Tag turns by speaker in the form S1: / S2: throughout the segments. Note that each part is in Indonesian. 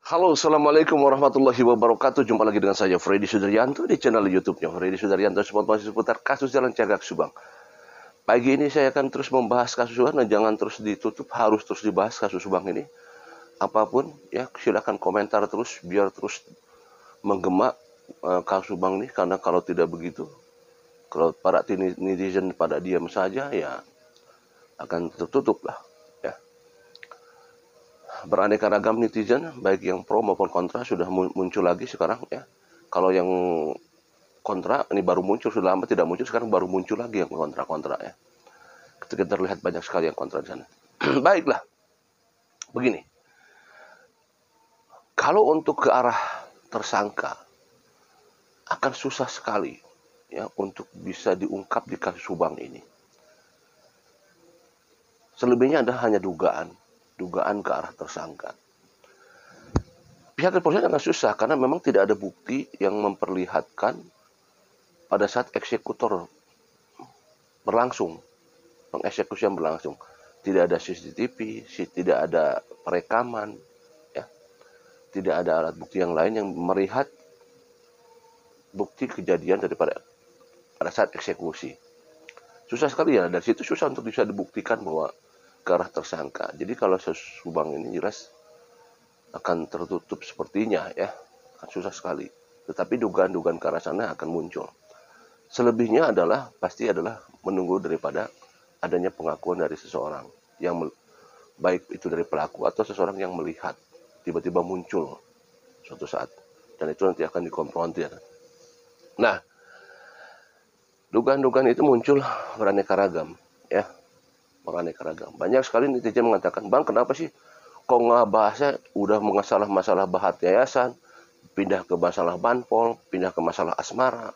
S1: Halo, Assalamualaikum warahmatullahi wabarakatuh. Jumpa lagi dengan saya, Freddy Sudaryanto, di channel YouTube-nya Freddy Sudaryanto, masih seputar kasus Jalan Cagak Subang. Pagi ini saya akan terus membahas kasus Subang, dan jangan terus ditutup, harus terus dibahas kasus Subang ini. Apapun, ya silakan komentar terus, biar terus menggema kasus Subang ini, karena kalau tidak begitu, kalau para netizen pada diam saja, ya akan tertutup lah. Ya. Beraneka ragam netizen, baik yang pro maupun kontra, sudah muncul lagi sekarang ya. Kalau yang kontra ini baru muncul, sudah lama tidak muncul, sekarang baru muncul lagi yang kontra-kontra ya. Ketika terlihat banyak sekali yang kontra di sana. Baiklah, begini. Kalau untuk ke arah tersangka, akan susah sekali ya untuk bisa diungkap di kasus Subang ini. Selebihnya ada hanya dugaan ke arah tersangka. Pihak kepolisian akan susah karena memang tidak ada bukti yang memperlihatkan pada saat eksekutor berlangsung, pengeksekusian berlangsung. Tidak ada CCTV, tidak ada perekaman, ya. Tidak ada alat bukti yang lain yang melihat bukti kejadian daripada pada saat eksekusi. Susah sekali ya, dari situ susah untuk bisa dibuktikan bahwa ke arah tersangka. Jadi kalau Subang ini jelas akan tertutup sepertinya ya, akan susah sekali. Tetapi dugaan-dugaan ke arah sana akan muncul. Selebihnya pasti adalah menunggu daripada adanya pengakuan dari seseorang yang baik itu dari pelaku atau seseorang yang melihat tiba-tiba muncul suatu saat, dan itu nanti akan dikonfrontir. Nah, dugaan-dugaan itu muncul beraneka ragam ya, beraneka ragam. Banyak sekali netizen mengatakan, "Bang, kenapa sih kok nggak bahasnya udah masalah bahat yayasan, pindah ke masalah banpol, pindah ke masalah asmara,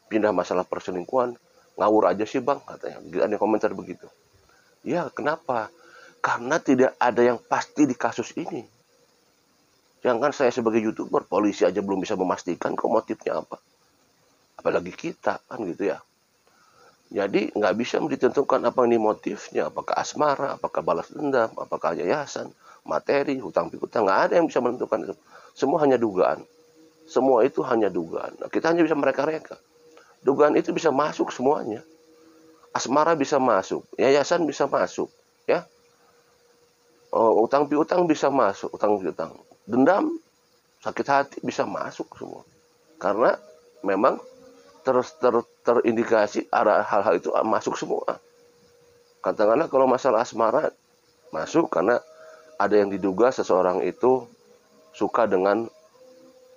S1: pindah masalah perselingkuhan, ngawur aja sih Bang," katanya. Ada komentar begitu. Ya, kenapa? Karena tidak ada yang pasti di kasus ini. Jangan saya sebagai YouTuber, polisi aja belum bisa memastikan kok motifnya apa. Apalagi kita, kan gitu ya. Jadi nggak bisa ditentukan apa ini motifnya, apakah asmara, apakah balas dendam, apakah yayasan, materi, hutang piutang, nggak ada yang bisa menentukan itu. Semua hanya dugaan. Semua itu hanya dugaan. Nah, kita hanya bisa mereka-reka. Dugaan itu bisa masuk semuanya. Asmara bisa masuk, yayasan bisa masuk, ya. Utang piutang bisa masuk, utang piutang. Dendam, sakit hati bisa masuk semua. Karena memang terindikasi arah hal-hal itu masuk semua. Katakanlah kalau masalah asmara masuk karena ada yang diduga seseorang itu suka dengan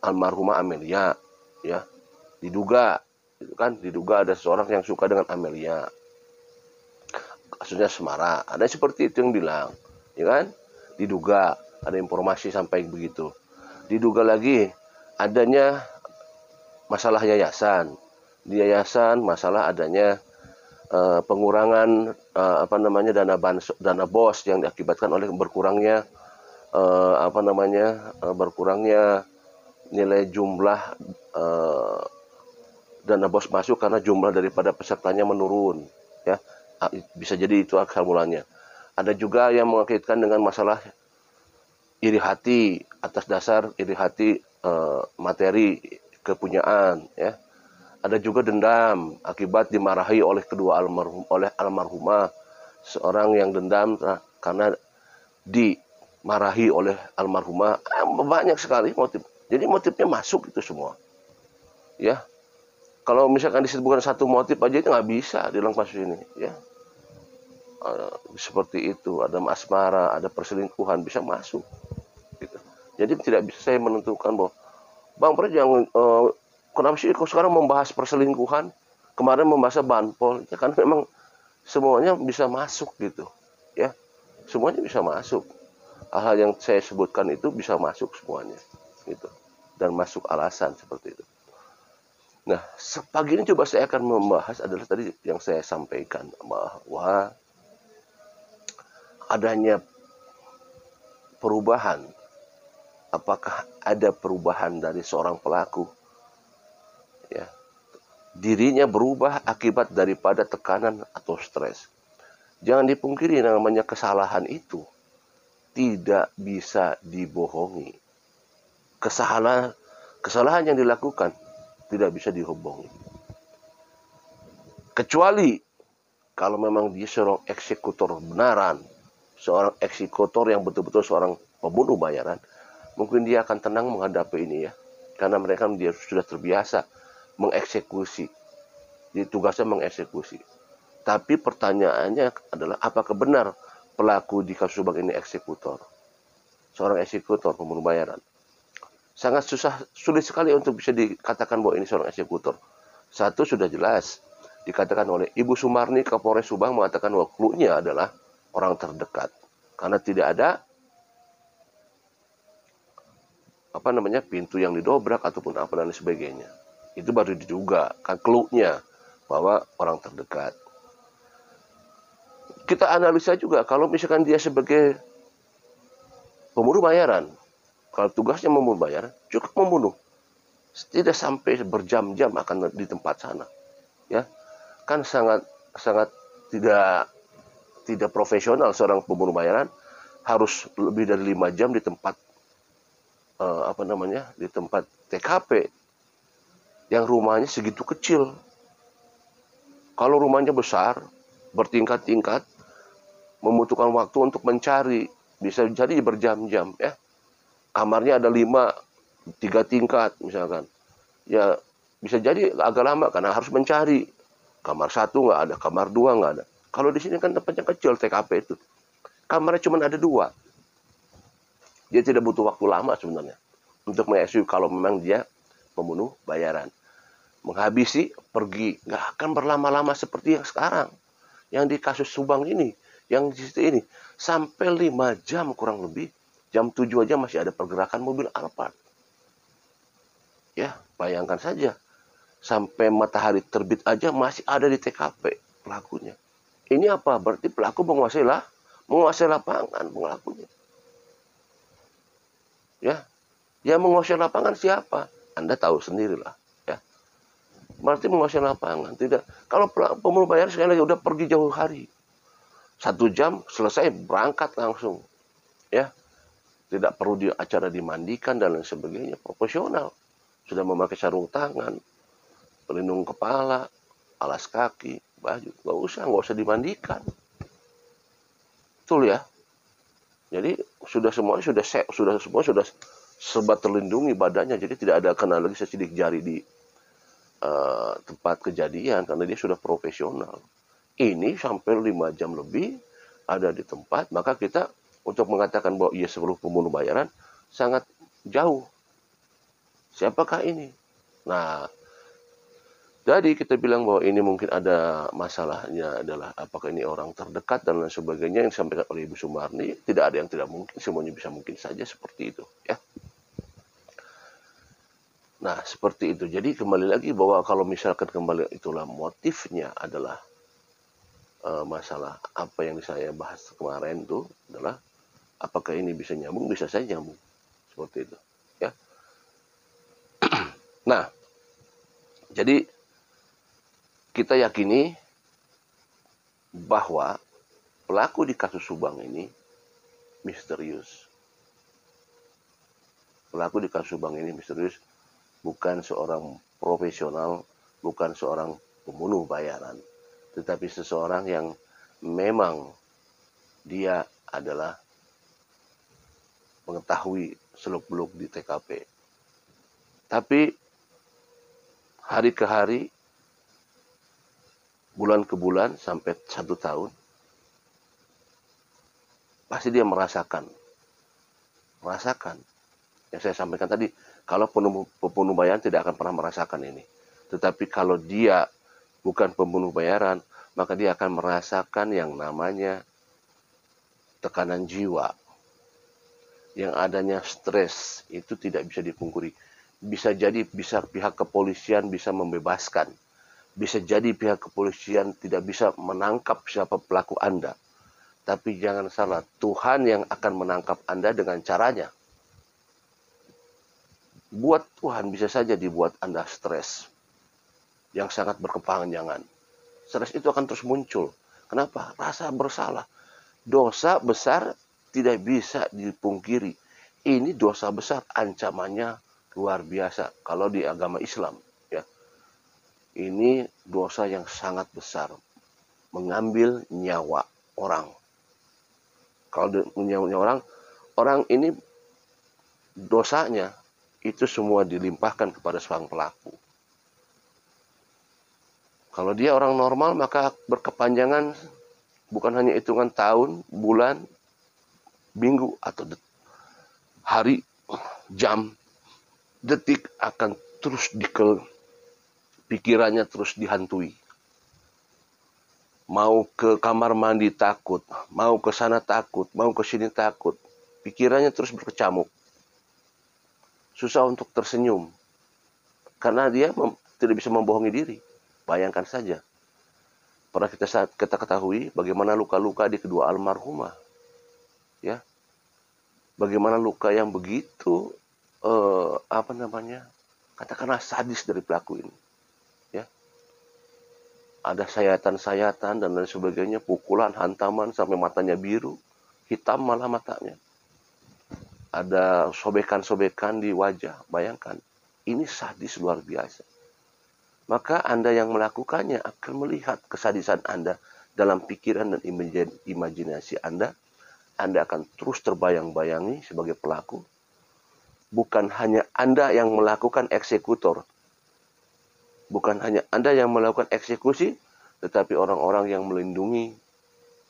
S1: almarhumah Amelia, ya. Diduga, itu kan diduga ada seseorang yang suka dengan Amelia. Kasusnya Semara, ada seperti itu yang bilang, ya kan? Diduga, ada informasi sampai begitu. Diduga lagi adanya masalah yayasan. Di yayasan masalah adanya pengurangan dana bos yang diakibatkan oleh berkurangnya berkurangnya nilai jumlah dana bos masuk karena jumlah daripada pesertanya menurun, ya. Bisa jadi itu akar mulanya. Ada juga yang mengaitkan dengan masalah iri hati, atas dasar iri hati materi kepunyaan, ya. Ada juga dendam akibat dimarahi oleh almarhumah, seorang yang dendam karena dimarahi oleh almarhumah. Banyak sekali motif. Jadi motifnya masuk itu semua, ya. Kalau misalkan disebutkan satu motif aja itu nggak bisa di dalam kasus ini, ya. Seperti itu, ada asmara, ada perselingkuhan bisa masuk, gitu. Jadi tidak bisa saya menentukan bahwa Bang Pres jangan kenapa sih kok sekarang membahas perselingkuhan, kemarin membahas banpol, ya kan memang semuanya bisa masuk gitu, ya. Semuanya bisa masuk. Hal-hal yang saya sebutkan itu bisa masuk semuanya, gitu. Dan masuk alasan seperti itu. Nah, pagi ini coba saya akan membahas adalah tadi yang saya sampaikan bahwa adanya perubahan. Apakah ada perubahan dari seorang pelaku? Ya, dirinya berubah akibat daripada tekanan atau stres. Jangan dipungkiri namanya kesalahan itu tidak bisa dibohongi. kesalahan yang dilakukan tidak bisa dihubungi. Kecuali kalau memang dia seorang eksekutor benaran, seorang eksekutor yang betul-betul seorang pembunuh bayaran, mungkin dia akan tenang menghadapi ini ya. Karena mereka dia sudah terbiasa mengeksekusi. Jadi tugasnya mengeksekusi. Tapi pertanyaannya adalah apakah benar pelaku di kasus Subang ini eksekutor? Seorang eksekutor pembunuh bayaran. Sangat sulit sekali untuk bisa dikatakan bahwa ini seorang eksekutor. Satu sudah jelas dikatakan oleh Ibu Sumarni Kapolres Subang mengatakan bahwa clue-nya adalah orang terdekat. Karena tidak ada pintu yang didobrak ataupun apa dan sebagainya. Itu baru diduga kan clue-nya bahwa orang terdekat. Kita analisa juga kalau misalkan dia sebagai pembunuh bayaran, kalau tugasnya membunuh bayaran, cukup membunuh. Tidak sampai berjam-jam akan di tempat sana. Ya. Kan sangat tidak profesional seorang pembunuh bayaran harus lebih dari 5 jam di tempat di tempat TKP yang rumahnya segitu kecil. Kalau rumahnya besar, bertingkat-tingkat, membutuhkan waktu untuk mencari, bisa jadi berjam-jam ya. Kamarnya ada 3 tingkat misalkan. Ya bisa jadi agak lama karena harus mencari. Kamar 1 nggak ada, kamar 2 nggak ada. Kalau di sini kan tempatnya kecil TKP itu. Kamarnya cuma ada 2. Dia tidak butuh waktu lama sebenarnya untuk mengeksekusi kalau memang dia pembunuh bayaran. Menghabisi, pergi. Nggak akan berlama-lama seperti yang sekarang. Yang di kasus Subang ini, yang di situ ini. Sampai 5 jam kurang lebih. Jam 7 aja masih ada pergerakan mobil Alphard. Ya, bayangkan saja. Sampai matahari terbit aja masih ada di TKP pelakunya. Ini apa? Berarti pelaku menguasai lapangan pelakunya. Ya, yang menguasai lapangan siapa? Anda tahu sendirilah. Ya, berarti menguasai lapangan. Tidak. Kalau pembunuh bayaran sekali lagi udah pergi jauh hari, 1 jam selesai berangkat langsung. Ya, tidak perlu acara dimandikan dan lain sebagainya. Profesional. Sudah memakai sarung tangan, pelindung kepala, alas kaki, baju. Nggak usah dimandikan. Betul ya. Jadi sudah semua sudah serba terlindungi badannya. Jadi tidak ada kena lagi sesidik jari di tempat kejadian karena dia sudah profesional. Ini sampai 5 jam lebih ada di tempat, maka kita untuk mengatakan bahwa ia seluruh pembunuh bayaran sangat jauh. Siapakah ini? Nah, jadi kita bilang bahwa ini mungkin ada masalahnya adalah apakah ini orang terdekat dan lain sebagainya yang disampaikan oleh Ibu Sumarni. Tidak ada yang tidak mungkin, semuanya bisa mungkin saja seperti itu. Ya. Nah, seperti itu. Jadi kembali lagi bahwa kalau misalkan kembali itulah motifnya adalah masalah apa yang saya bahas kemarin itu adalah apakah ini bisa nyambung, bisa saja nyambung. Seperti itu. Ya. Nah, jadi kita yakini bahwa pelaku di kasus Subang ini misterius. Pelaku di kasus Subang ini misterius, bukan seorang profesional, bukan seorang pembunuh bayaran, tetapi seseorang yang memang dia adalah mengetahui seluk-beluk di TKP. Tapi hari ke hari, bulan ke bulan, sampai 1 tahun, pasti dia merasakan. Yang saya sampaikan tadi, kalau pembunuh bayaran tidak akan pernah merasakan ini. Tetapi kalau dia bukan pembunuh bayaran, maka dia akan merasakan yang namanya tekanan jiwa. Yang adanya stres, itu tidak bisa dipungkiri. Bisa jadi pihak kepolisian bisa membebaskan. Bisa jadi pihak kepolisian tidak bisa menangkap siapa pelaku Anda. Tapi jangan salah, Tuhan yang akan menangkap Anda dengan caranya. Buat Tuhan bisa saja dibuat Anda stres. Yang sangat berkepanjangan. Stres itu akan terus muncul. Kenapa? Rasa bersalah. Dosa besar tidak bisa dipungkiri. ini dosa besar, ancamannya luar biasa kalau di agama Islam, ya. Ini dosa yang sangat besar, mengambil nyawa orang. Kalau nyawa orang, orang ini dosanya itu semua dilimpahkan kepada sang pelaku. Kalau dia orang normal, maka berkepanjangan bukan hanya hitungan tahun, bulan, minggu, atau hari, jam, detik akan terus pikirannya terus dihantui. Mau ke kamar mandi takut, mau ke sana takut, mau ke sini takut. Pikirannya terus berkecamuk. Susah untuk tersenyum. Karena dia tidak bisa membohongi diri. Bayangkan saja. Pernah kita ketahui bagaimana luka-luka di kedua almarhumah. Ya. Bagaimana luka yang begitu katakanlah sadis dari pelaku ini. Ya. Ada sayatan-sayatan dan lain sebagainya, pukulan, hantaman sampai matanya biru, hitam malah matanya. Ada sobekan-sobekan di wajah, bayangkan. Ini sadis luar biasa. Maka Anda yang melakukannya akan melihat kesadisan Anda dalam pikiran dan imajinasi Anda. Anda akan terus terbayang-bayangi sebagai pelaku. Bukan hanya Anda yang melakukan eksekutor. Bukan hanya Anda yang melakukan eksekusi, tetapi orang-orang yang melindungi,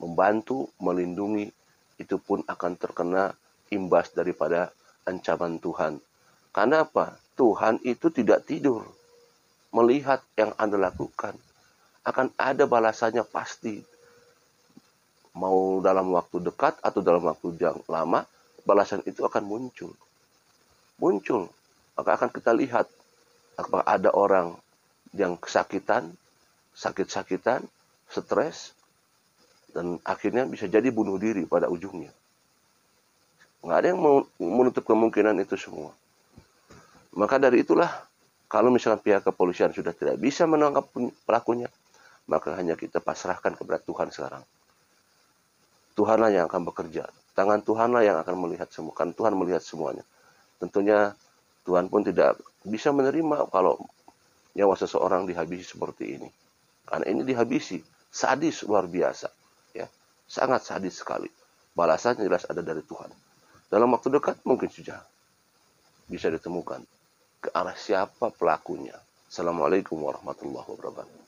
S1: membantu, melindungi, itu pun akan terkena imbas daripada ancaman Tuhan. Karena apa? Tuhan itu tidak tidur. Melihat yang Anda lakukan, akan ada balasannya pasti. Mau dalam waktu dekat atau dalam waktu yang lama, balasan itu akan muncul. Muncul. Maka akan kita lihat, apakah ada orang yang kesakitan, sakit-sakitan, stres, dan akhirnya bisa jadi bunuh diri pada ujungnya. Nggak ada yang menutup kemungkinan itu semua. Maka dari itulah, kalau misalnya pihak kepolisian sudah tidak bisa menangkap pelakunya, maka hanya kita pasrahkan kepada Tuhan sekarang. Tuhanlah yang akan bekerja. Tangan Tuhanlah yang akan melihat semua. Kan Tuhan melihat semuanya. Tentunya Tuhan pun tidak bisa menerima kalau nyawa seseorang dihabisi seperti ini. Karena ini dihabisi. Sadis luar biasa. Ya, sangat sadis sekali. Balasannya jelas ada dari Tuhan. Dalam waktu dekat mungkin sudah bisa ditemukan ke arah siapa pelakunya. Assalamualaikum warahmatullahi wabarakatuh.